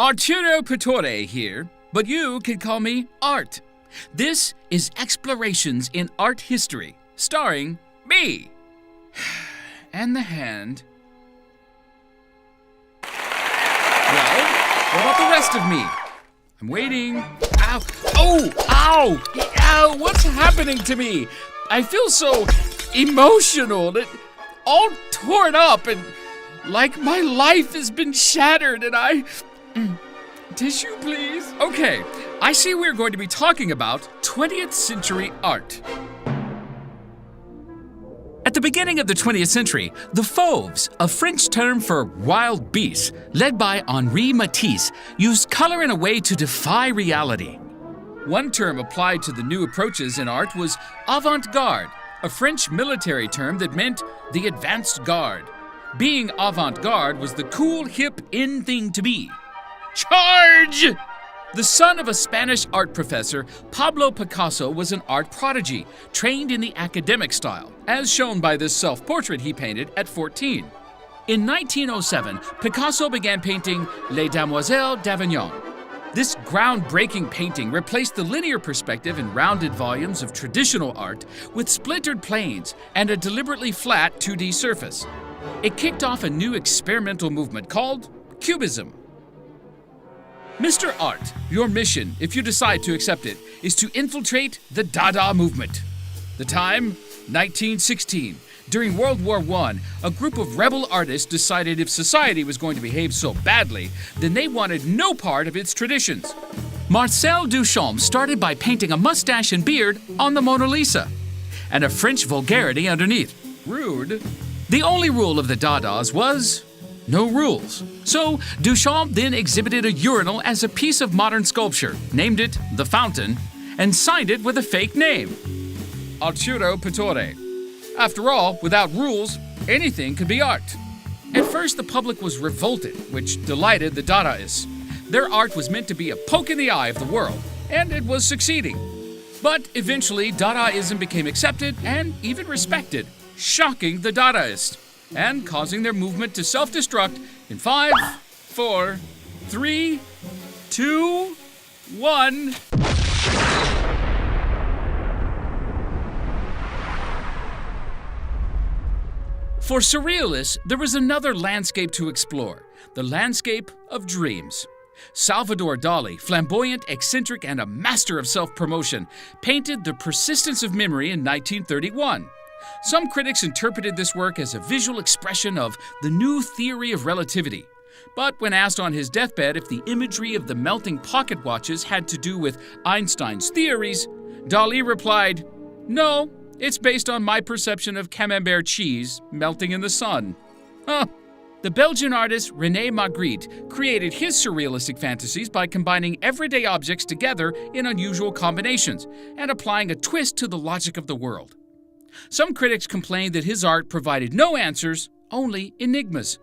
Arturo Pittore here, but you can call me Art. This is Explorations in Art History, starring me. And the hand. Well, what about the rest of me? I'm waiting. Ow! Oh! Ow! Ow! What's happening to me? I feel so emotional, all torn up, and like my life has been shattered, and Tissue, please? Okay, I see we're going to be talking about 20th century art. At the beginning of the 20th century, the Fauves, a French term for wild beasts, led by Henri Matisse, used color in a way to defy reality. One term applied to the new approaches in art was Avant-garde, a French military term that meant the advanced guard. Being avant-garde was the cool, hip, in thing to be. Charge! The son of a Spanish art professor, Pablo Picasso was an art prodigy, trained in the academic style, as shown by this self-portrait he painted at 14. In 1907, Picasso began painting Les Demoiselles d'Avignon. This groundbreaking painting replaced the linear perspective in rounded volumes of traditional art with splintered planes and a deliberately flat 2D surface. It kicked off a new experimental movement called Cubism. Mr. Art, your mission, if you decide to accept it, is to infiltrate the Dada movement. The time, 1916. During World War I, a group of rebel artists decided if society was going to behave so badly, then they wanted no part of its traditions. Marcel Duchamp started by painting a mustache and beard on the Mona Lisa, and a French vulgarity underneath. Rude. The only rule of the Dadas was no rules. So Duchamp then exhibited a urinal as a piece of modern sculpture, named it The Fountain, and signed it with a fake name, Arturo Pittore. After all, without rules, anything could be art. At first, the public was revolted, which delighted the Dadaists. Their art was meant to be a poke in the eye of the world, and it was succeeding. But eventually, Dadaism became accepted and even respected, shocking the Dadaists and causing their movement to self-destruct in 5, 4, 3, 2, 1. For Surrealists, there was another landscape to explore, the landscape of dreams. Salvador Dali, flamboyant, eccentric, and a master of self-promotion, painted The Persistence of Memory in 1931. Some critics interpreted this work as a visual expression of the new theory of relativity. But when asked on his deathbed if the imagery of the melting pocket watches had to do with Einstein's theories, Dali replied, "No, it's based on my perception of camembert cheese melting in the sun." Huh. The Belgian artist René Magritte created his surrealistic fantasies by combining everyday objects together in unusual combinations and applying a twist to the logic of the world. Some critics complained that his art provided no answers, only enigmas.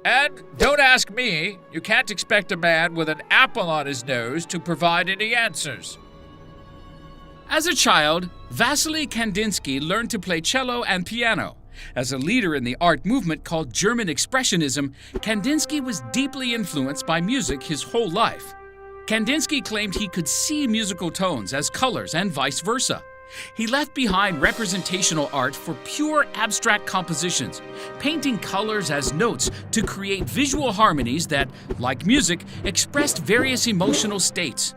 And don't ask me, you can't expect a man with an apple on his nose to provide any answers. As a child, Vasily Kandinsky learned to play cello and piano. As a leader in the art movement called German Expressionism, Kandinsky was deeply influenced by music his whole life. Kandinsky claimed he could see musical tones as colors and vice versa. He left behind representational art for pure abstract compositions, painting colors as notes to create visual harmonies that, like music, expressed various emotional states.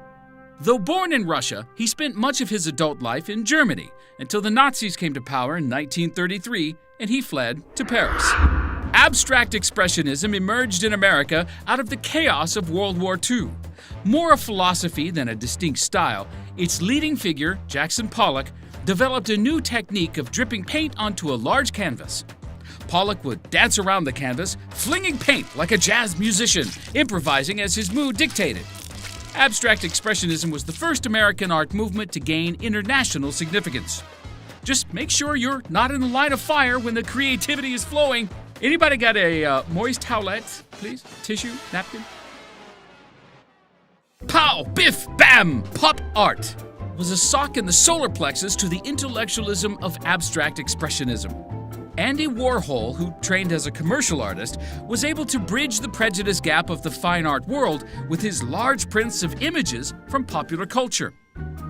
Though born in Russia, he spent much of his adult life in Germany until the Nazis came to power in 1933 and he fled to Paris. Abstract Expressionism emerged in America out of the chaos of World War II. More a philosophy than a distinct style, its leading figure, Jackson Pollock, developed a new technique of dripping paint onto a large canvas. Pollock would dance around the canvas, flinging paint like a jazz musician, improvising as his mood dictated. Abstract Expressionism was the first American art movement to gain international significance. Just make sure you're not in the line of fire when the creativity is flowing. Anybody got a moist towelette, please? Tissue, napkin? Pow! Biff! Bam! Pop art was a sock in the solar plexus to the intellectualism of abstract expressionism. Andy Warhol, who trained as a commercial artist, was able to bridge the prejudice gap of the fine art world with his large prints of images from popular culture,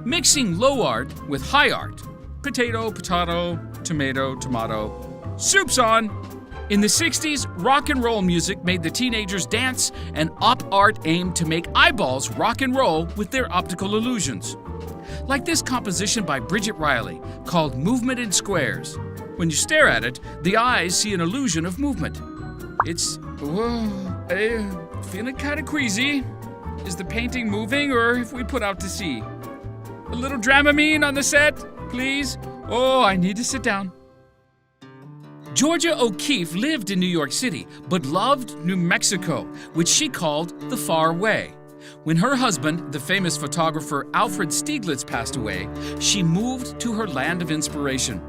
mixing low art with high art. Potato, potato, tomato, tomato. Soup's on! In the 60s, rock and roll music made the teenagers dance, and op art aimed to make eyeballs rock and roll with their optical illusions. Like this composition by Bridget Riley, called Movement in Squares. When you stare at it, the eyes see an illusion of movement. It's, feeling kind of queasy. Is the painting moving, or have we put out to sea? A little Dramamine on the set, please? Oh, I need to sit down. Georgia O'Keeffe lived in New York City, but loved New Mexico, which she called the Far Way. When her husband, the famous photographer Alfred Stieglitz, passed away, she moved to her land of inspiration.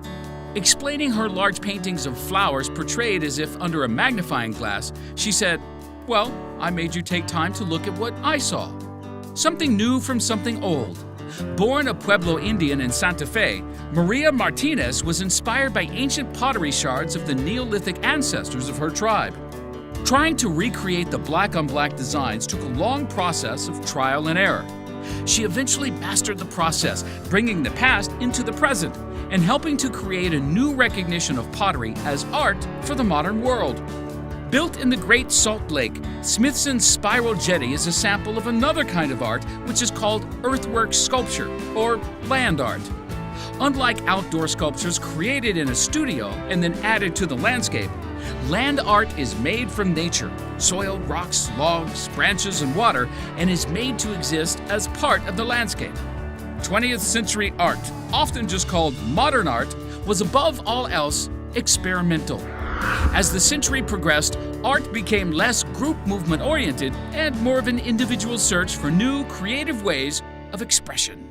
Explaining her large paintings of flowers portrayed as if under a magnifying glass, she said, "Well, I made you take time to look at what I saw. Something new from something old." Born a Pueblo Indian in Santa Fe, Maria Martinez was inspired by ancient pottery shards of the Neolithic ancestors of her tribe. Trying to recreate the black-on-black designs took a long process of trial and error. She eventually mastered the process, bringing the past into the present and helping to create a new recognition of pottery as art for the modern world. Built in the Great Salt Lake, Smithson's Spiral Jetty is a sample of another kind of art which is called earthwork sculpture, or land art. Unlike outdoor sculptures created in a studio and then added to the landscape, land art is made from nature, soil, rocks, logs, branches, and water, and is made to exist as part of the landscape. 20th century art, often just called modern art, was above all else experimental. As the century progressed, art became less group movement oriented and more of an individual search for new creative ways of expression.